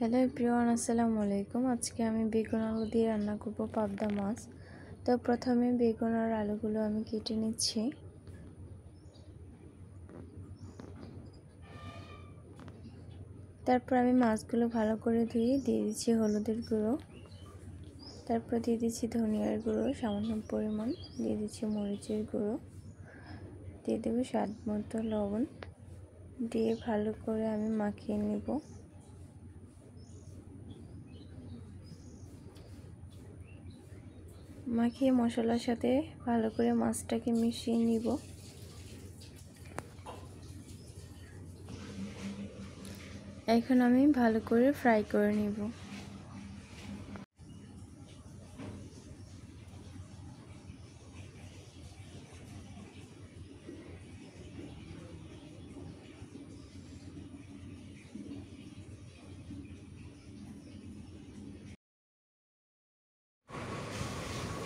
Hello everyone, আসসালামু আলাইকুম। আজকে আমি বেগুন আলু দিয়ে রান্না করব পাবদা মাছ। তো প্রথমে বেগুন আর আলুগুলো আমি কেটে নিচ্ছি। তারপর আমি মাছগুলো ভালো করে ধুয়ে দিয়ে দিচ্ছি হলুদের গুঁড়ো, তারপর দিয়ে দিচ্ছি ধনিয়ার গুঁড়ো সামান্য পরিমাণ, দিয়ে দিচ্ছি মরিচের গুঁড়ো, দিয়ে দেবো স্বাদ মতো লবণ, দিয়ে ভালো করে আমি মাখিয়ে নেব। মাখিয়ে মশলার সাথে ভালো করে মাছটাকে মিশিয়ে নিব। এখন আমি ভালো করে ফ্রাই করে নিব।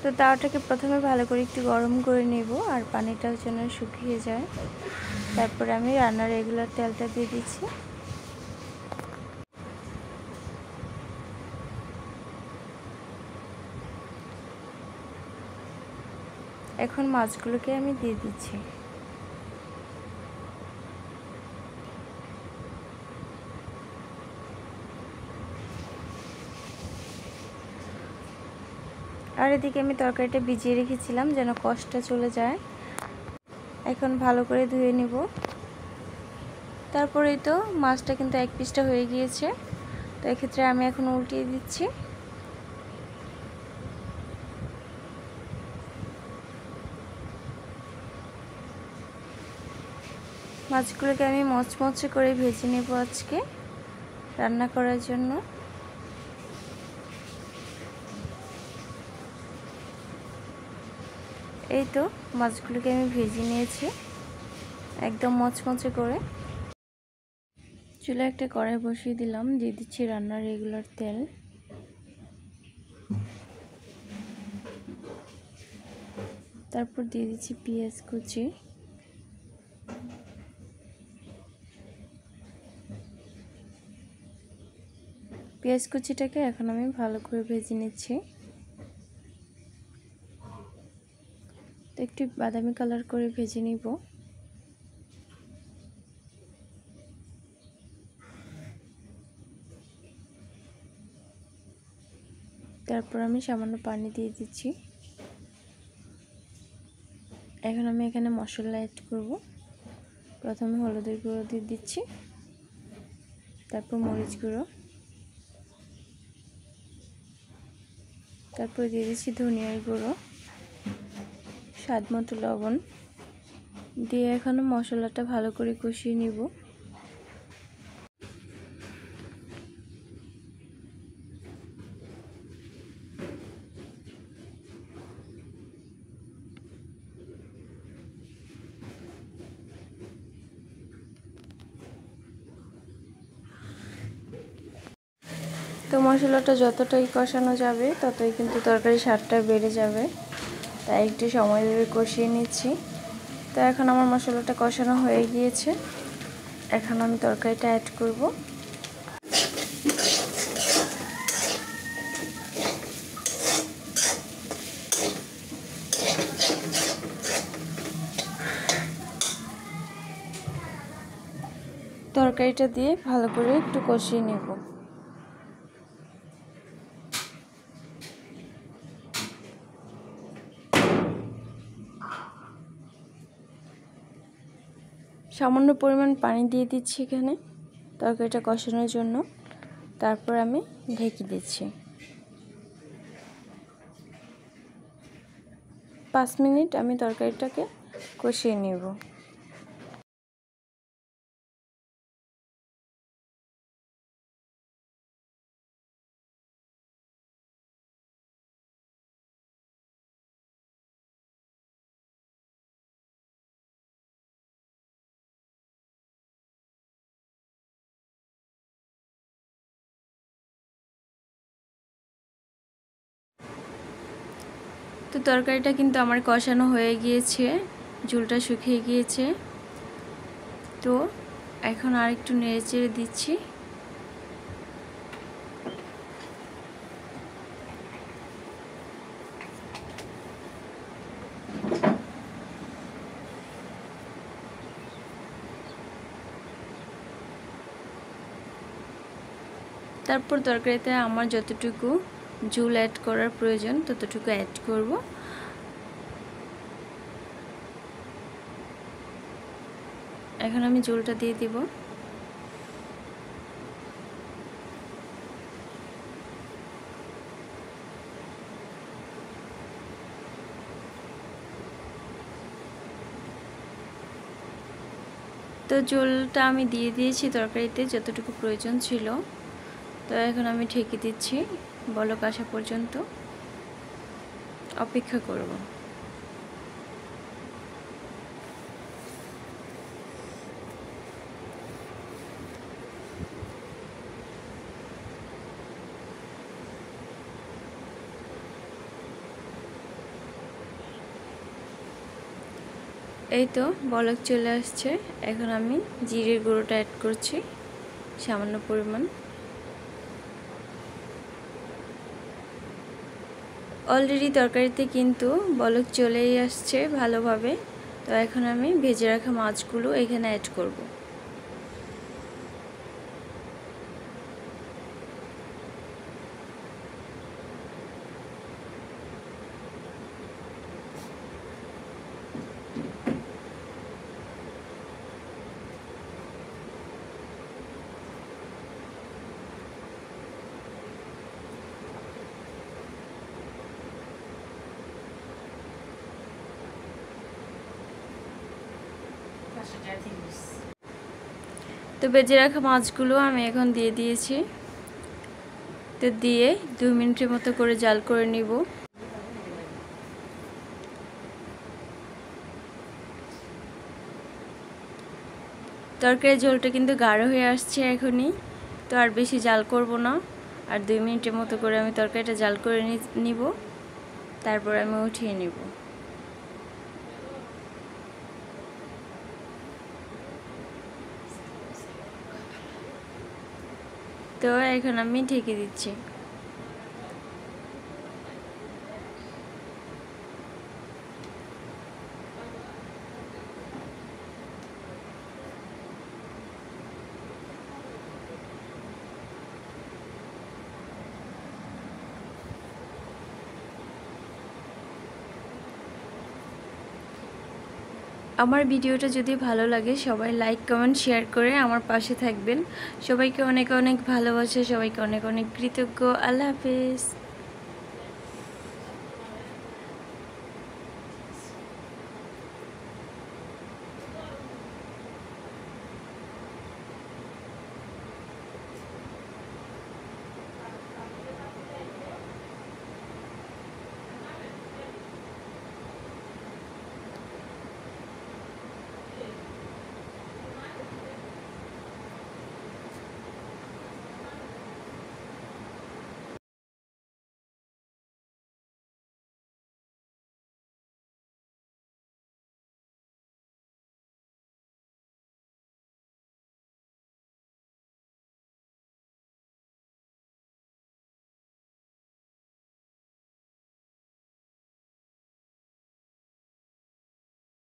তো তাওয়াটাকে প্রথমে ভালো করে একটু গরম করে নেব আর পানিটা যেন শুকিয়ে যায়। তারপরে আমি রান্নার রেগুলার তেলটা দিয়ে দিচ্ছি। এখন মাছগুলোকে আমি দিয়ে দিচ্ছি। আর এদিকে আমি তরকারিটা ভিজিয়ে রেখেছিলাম যেন কষটা চলে যায়। এখন ভালো করে ধুয়ে নেব। তারপরেই তো মাছটা কিন্তু এক পিসটা হয়ে গিয়েছে। তো এক্ষেত্রে আমি এখন উল্টিয়ে দিচ্ছি। মাছগুলোকে আমি মচমচে করে ভেজে নেব আজকে রান্না করার জন্য। এই তো মাছগুলোকে আমি ভেজে নিয়েছি একদম মচমচে করে। চুলায় একটা কড়াই বসিয়ে দিলাম, দিয়ে দিচ্ছি রান্নার রেগুলার তেল। তারপর দিয়ে দিচ্ছি পেঁয়াজ কুচি, পেঁয়াজ কুচিটাকে এখন আমি ভালো করে ভেজে নিচ্ছি। তো একটু বাদামি কালার করে ভেজে নিব। তারপর আমি সামান্য পানি দিয়ে দিচ্ছি। এখন আমি এখানে মশলা অ্যাড করব। প্রথমে হলুদের গুঁড়ো দিয়ে দিচ্ছি, তারপর মরিচ গুঁড়ো, তারপর দিয়ে দিচ্ছি ধনিয়ার গুঁড়ো, স্বাদ মতো লবণ দিয়ে এখন মশলাটা ভালো করে কষিয়ে নিব। তো মশলাটা যতটাই কষানো যাবে ততই কিন্তু তরকারির স্বাদটা বেড়ে যাবে, তাই একটু সময় ধরে কষিয়ে নিচ্ছি। তো এখন আমার মশলাটা কষানো হয়ে গিয়েছে, এখন আমি তরকারিটা অ্যাড করব। তরকারিটা দিয়ে ভালো করে একটু কষিয়ে নেব। সামান্য পরিমাণ পানি দিয়ে দিচ্ছি এখানে তরকারিটা কষানোর জন্য। তারপর আমি ঢেকে দিচ্ছি। 5 মিনিট আমি তরকারিটাকে কষিয়ে নেব। তো তরকারিটা কিন্তু আমার কষানো হয়ে গিয়েছে, ঝোলটা শুকিয়ে গিয়েছে। তো এখন আর একটু নেড়েচেড়ে দিচ্ছি। তারপর তরকারিতে আমার যতটুকু ঝোল অ্যাড করার প্রয়োজন ততটুকু অ্যাড করব। এখন আমি ঝোলটা দিয়ে দিব। তো ঝোলটা আমি দিয়ে দিয়েছি তরকারিতে যতটুকু প্রয়োজন ছিল। তো এখন আমি ঢেকে দিচ্ছি, বলক আসা পর্যন্ত অপেক্ষা করব। এই তো বলক চলে আসছে। এখন আমি জিরের গুঁড়োটা অ্যাড করছি সামান্য পরিমাণ। অলরেডি তরকারিতে কিন্তু বলক চলেই আসছে ভালোভাবে। তো এখন আমি ভেজে রাখা মাছগুলো এখানে অ্যাড করব। তো ভেজে রাখা মাছগুলো আমি এখন দিয়ে দিয়েছি। তো দিয়ে 2 মিনিটের মতো করে জাল করে নিব। তরকারির ঝোলটা কিন্তু গাঢ় হয়ে আসছে এখনই। তো আর বেশি জাল করব না, আর 2 মিনিটের মতো করে আমি তরকারিটা জাল করে নিব, তারপর আমি উঠিয়ে নিব। তো এখন আমি ঢেকে দিচ্ছি। আমার ভিডিওটা যদি ভালো লাগে সবাই লাইক কমেন্ট শেয়ার করে আমার পাশে থাকবেন। সবাইকে অনেক অনেক ভালোবাসা, সবাইকে অনেক অনেক কৃতজ্ঞ। আল্লাহ হাফেজ।